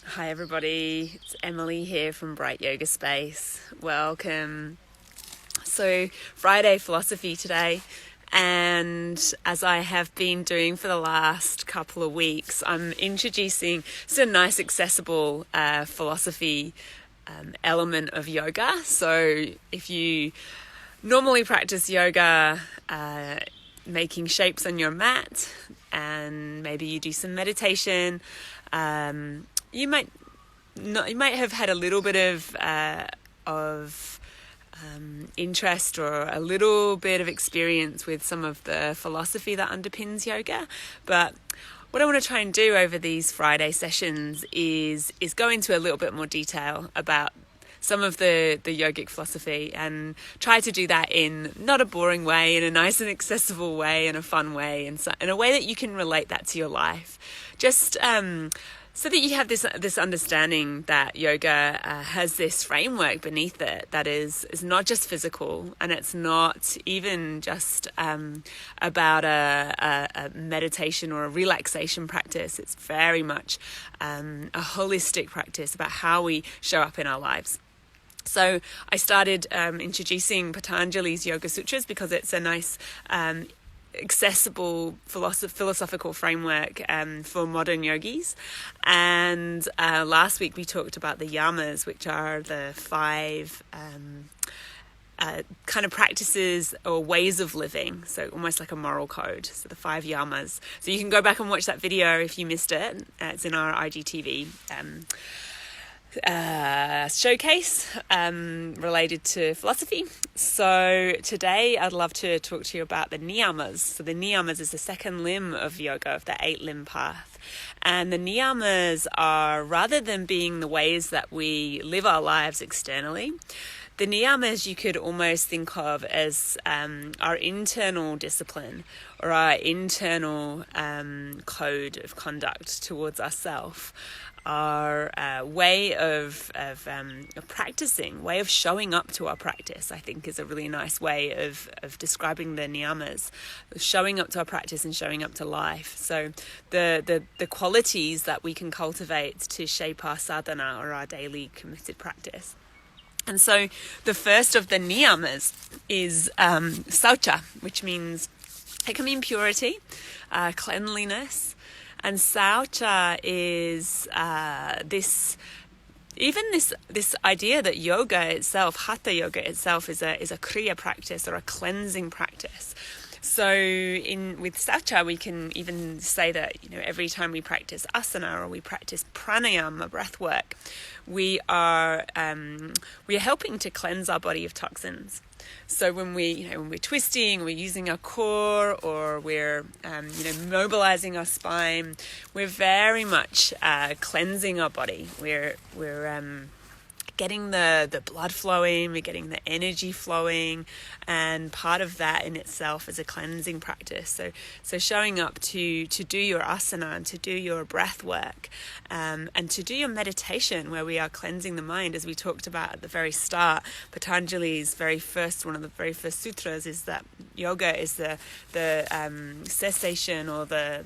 Hi everybody, it's Emily here from Bright Yoga Space. Welcome. So Friday philosophy today, and as I have been doing for the last couple of weeks, I'm introducing some nice accessible philosophy element of yoga. So if you normally practice yoga, making shapes on your mat, and maybe you do some meditation, you might have had a little bit of interest or a little bit of experience with some of the philosophy that underpins yoga. But what I want to try and do over these Friday sessions is go into a little bit more detail about some of the yogic philosophy, and try to do that in not a boring way, in a nice and accessible way, in a fun way, and so in a way that you can relate that to your life. Just so that you have this understanding that yoga has this framework beneath it that is not just physical, and it's not even just about a meditation or a relaxation practice. It's very much a holistic practice about how we show up in our lives. So I started introducing Patanjali's Yoga Sutras because it's a nice accessible philosophical framework for modern yogis. And last week we talked about the yamas, which are the five kind of practices or ways of living, so almost like a moral code. So the five yamas. So you can go back and watch that video if you missed it. It's in our IGTV showcase related to philosophy. So today I'd love to talk to you about the Niyamas. So the Niyamas is the second limb of yoga, of the 8-limb path. And the Niyamas are, rather than being the ways that we live our lives externally, the Niyamas you could almost think of as our internal discipline or our internal code of conduct towards ourselves. Our way of practicing, way of showing up to our practice, I think is a really nice way of describing the niyamas, showing up to our practice and showing up to life. So the qualities that we can cultivate to shape our sadhana or our daily committed practice. And so the first of the niyamas is saucha, which means, it can mean purity, cleanliness. And saucha is this idea that yoga itself, hatha yoga itself, is a kriya practice or a cleansing practice. So with saucha, we can even say that every time we practice asana or we practice pranayama, breath work, we are helping to cleanse our body of toxins. So when we're twisting, we're using our core, or we're mobilizing our spine, we're very much cleansing our body. We're getting the blood flowing, we're getting the energy flowing, and part of that in itself is a cleansing practice. So showing up to do your asana and to do your breath work, and to do your meditation, where we are cleansing the mind, as we talked about at the very start. Patanjali's one of the very first sutras is that yoga is the cessation or the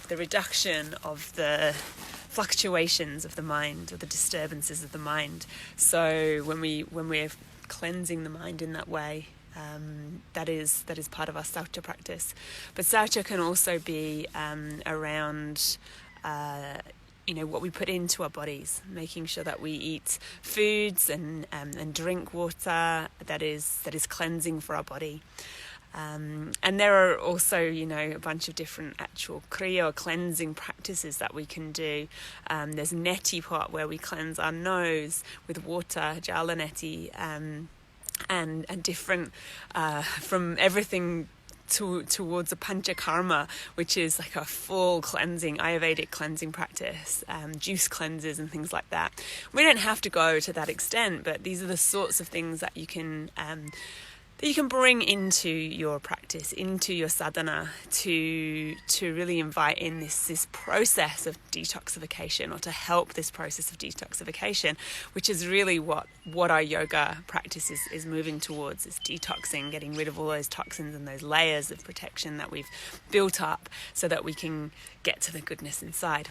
reduction of the fluctuations of the mind, or the disturbances of the mind. So when we're cleansing the mind in that way, that is part of our saucha practice. But saucha can also be around what we put into our bodies, making sure that we eat foods and drink water that is cleansing for our body. And there are also, a bunch of different actual kriya or cleansing practices that we can do. There's neti pot, where we cleanse our nose with water, jala neti, and different from everything towards a panchakarma, which is like a full cleansing, Ayurvedic cleansing practice, juice cleanses and things like that. We don't have to go to that extent, but these are the sorts of things that you can bring into your practice, into your sadhana, to really invite in this process of detoxification, or to help this process of detoxification, which is really what our yoga practice is moving towards, is detoxing, getting rid of all those toxins and those layers of protection that we've built up so that we can get to the goodness inside.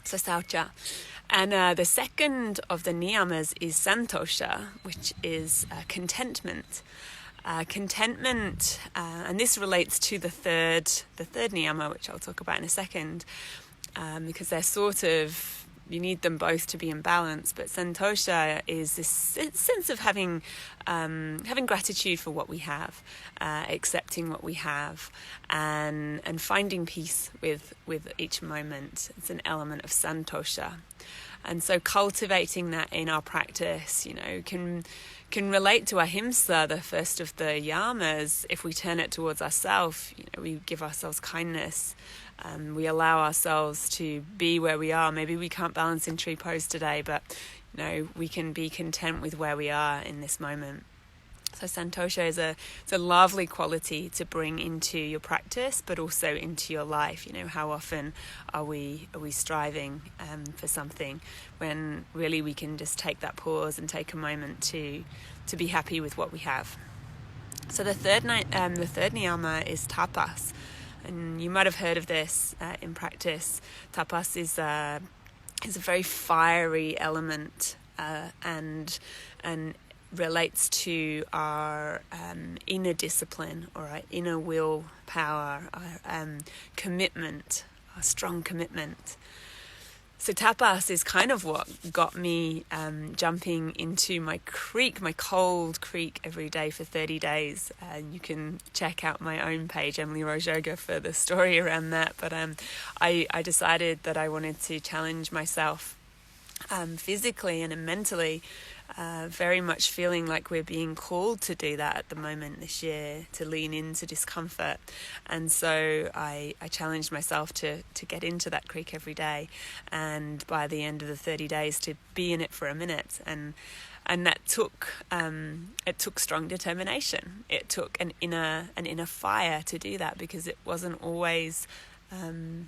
So Saucha. And the second of the Niyamas is Santosha, which is contentment. Contentment, and this relates to the third Niyama, which I'll talk about in a second, because they're sort of, you need them both to be in balance. But Santosha is this sense of having gratitude for what we have, accepting what we have, and finding peace with each moment. It's an element of Santosha. And so cultivating that in our practice, can relate to ahimsa, the first of the yamas. If we turn it towards ourselves, we give ourselves kindness. We allow ourselves to be where we are. Maybe we can't balance in tree pose today, but we can be content with where we are in this moment. So Santosha is it's a lovely quality to bring into your practice, but also into your life. How often are we striving for something when really we can just take that pause and take a moment to be happy with what we have. So the third niyama is tapas, and you might have heard of this in practice. Tapas is a very fiery element and relates to our inner discipline or our inner willpower, our commitment, our strong commitment. So tapas is kind of what got me jumping into my cold creek every day for 30 days. You can check out my own page, Emily Rose Yoga, for the story around that. But I decided that I wanted to challenge myself physically and mentally, very much feeling like we're being called to do that at the moment this year, to lean into discomfort. And so I challenged myself to get into that creek every day, and by the end of the 30 days to be in it for a minute. And that took strong determination. It took an inner fire to do that, because it wasn't always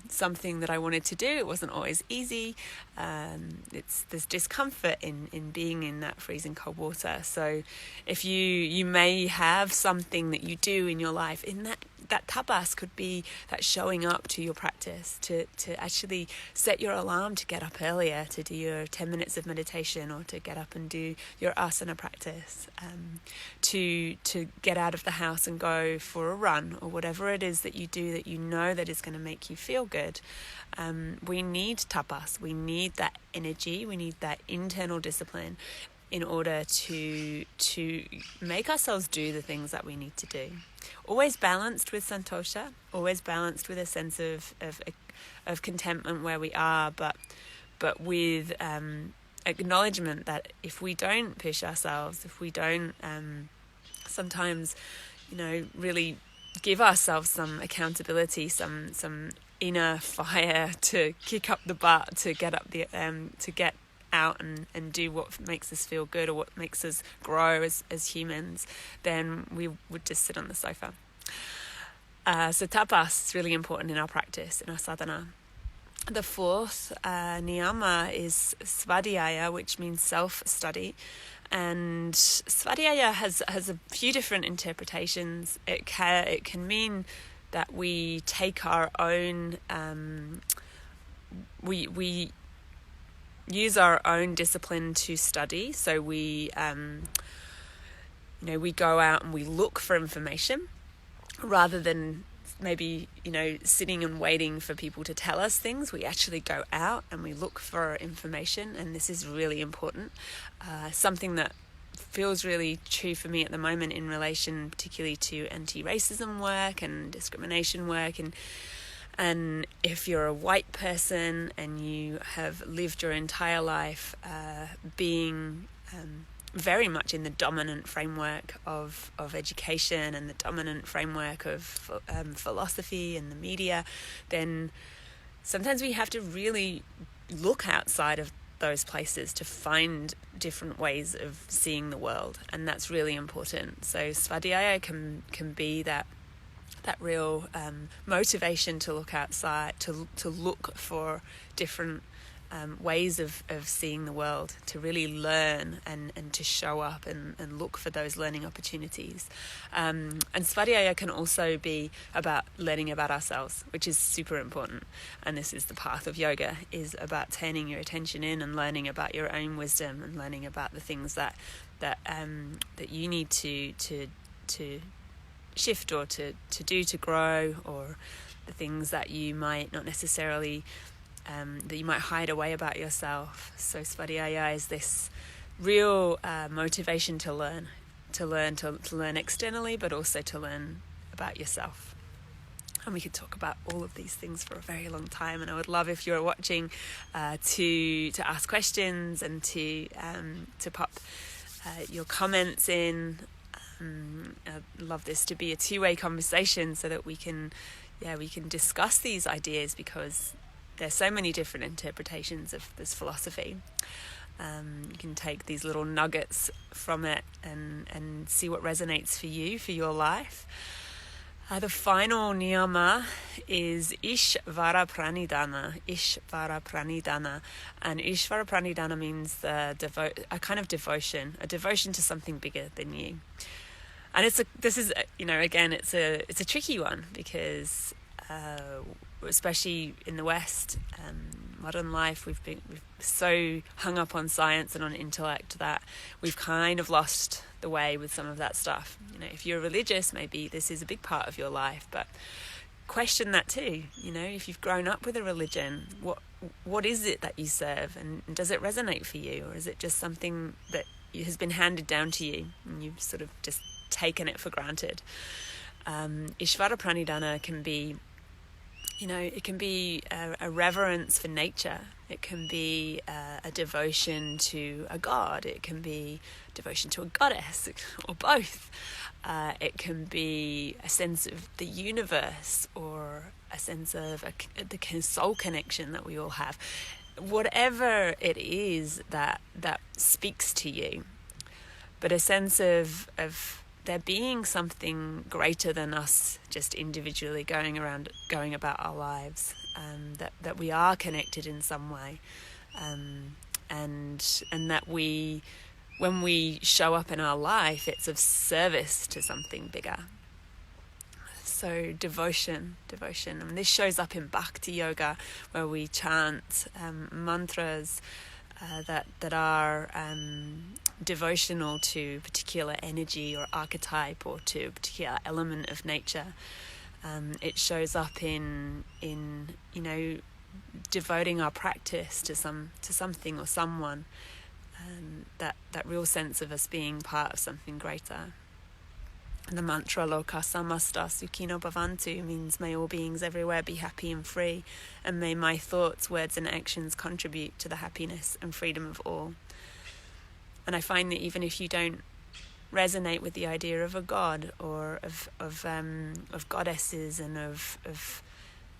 something that I wanted to do. It wasn't always easy. There's discomfort in being in that freezing cold water. So if you may have something that you do in your life, in that tapas could be that showing up to your practice, to actually set your alarm to get up earlier, to do your 10 minutes of meditation, or to get up and do your asana practice, to get out of the house and go for a run, or whatever it is that you do that that is going to make you feel good. We need tapas. We need that energy. We need that internal discipline in order to make ourselves do the things that we need to do. Always balanced with santosha, always balanced with a sense of contentment where we are, but with acknowledgement that if we don't push ourselves, if we don't sometimes really give ourselves some accountability, some inner fire to kick up the butt, to get up to get out and do what makes us feel good, or what makes us grow as humans, then we would just sit on the sofa. So tapas is really important in our practice, in our sadhana. The fourth niyama is Svadiya, which means self-study. And Svadiya has a few different interpretations. It can mean that we take our own, we use our own discipline to study. So we go out and we look for information, rather than maybe sitting and waiting for people to tell us things. We actually go out and we look for information, and this is really important. Something that feels really true for me at the moment in relation particularly to anti-racism work and discrimination work, and if you're a white person and you have lived your entire life being very much in the dominant framework of education and the dominant framework of philosophy and the media, then sometimes we have to really look outside of those places to find different ways of seeing the world, and that's really important. So Svadhyaya can be that real motivation to look outside, to look for different ways of seeing the world, to really learn and to show up and look for those learning opportunities. And Svadiya can also be about learning about ourselves, which is super important. And this is the path of yoga, is about turning your attention in and learning about your own wisdom and learning about the things that you need to shift or to do to grow, or the things that you might not necessarily that you might hide away about yourself. So Svadiya is this real motivation to learn externally, but also to learn about yourself. And we could talk about all of these things for a very long time, and I would love if you're watching to ask questions and to pop your comments in. I'd love this to be a two-way conversation so that we can discuss these ideas, because there's so many different interpretations of this philosophy. You can take these little nuggets from it and see what resonates for you, for your life. The final niyama is Isvara Pranidhana. Isvara Pranidhana. And Isvara Pranidhana means a kind of devotion, a devotion to something bigger than you. And it's a tricky one, because especially in the West, modern life, we've so hung up on science and on intellect that we've kind of lost the way with some of that stuff. If you're religious, maybe this is a big part of your life, but question that too. If you've grown up with a religion, what is it that you serve, and does it resonate for you, or is it just something that has been handed down to you and you've sort of just taken it for granted? Isvara Pranidhana can be, it can be a reverence for nature. It can be a devotion to a god. It can be devotion to a goddess, or both. It can be a sense of the universe, or a sense of the soul connection that we all have. Whatever it is that speaks to you, but a sense of there being something greater than us just individually going about our lives, that we are connected in some way, and that when we show up in our life, it's of service to something bigger. So devotion, and this shows up in Bhakti Yoga, where we chant mantras that are devotional to a particular energy or archetype, or to a particular element of nature. It shows up in devoting our practice to something or someone, that real sense of us being part of something greater. And the mantra Loka Samasta Sukhino Bhavantu means, may all beings everywhere be happy and free, and may my thoughts, words and actions contribute to the happiness and freedom of all. And I find that even if you don't resonate with the idea of a god, or of goddesses, and of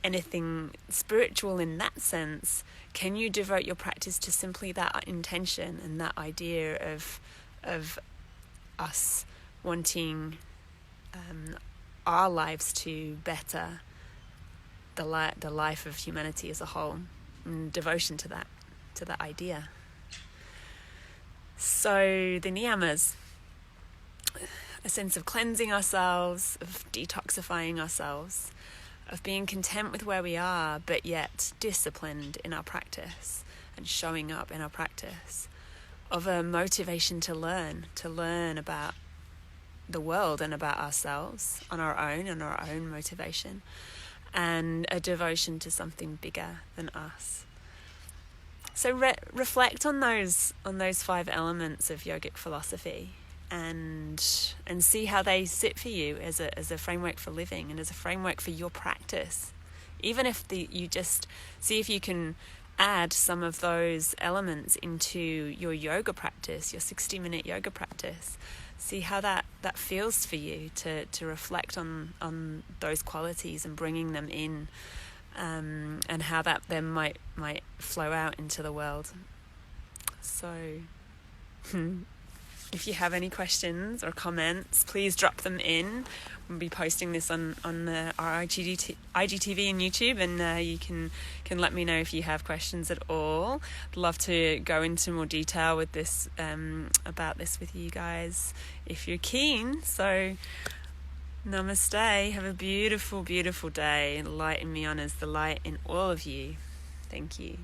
anything spiritual in that sense, can you devote your practice to simply that intention and that idea of us wanting our lives to better the life of humanity as a whole, and devotion to that idea. So the niyamas, a sense of cleansing ourselves, of detoxifying ourselves, of being content with where we are, but yet disciplined in our practice and showing up in our practice, of a motivation to learn about the world and about ourselves on our own motivation, and a devotion to something bigger than us. So reflect on those 5 elements of yogic philosophy, and see how they sit for you as a framework for living and as a framework for your practice. Even if you just see if you can add some of those elements into your yoga practice, your 60-minute yoga practice. See how that feels for you to reflect on those qualities and bringing them in, and how that then might flow out into the world. So if you have any questions or comments, please drop them in. We'll be posting this on our IGTV and YouTube, and you can let me know if you have questions at all. I'd love to go into more detail with this about this with you guys if you're keen. So namaste. Have a beautiful, beautiful day. Light in me honors the light in all of you. Thank you.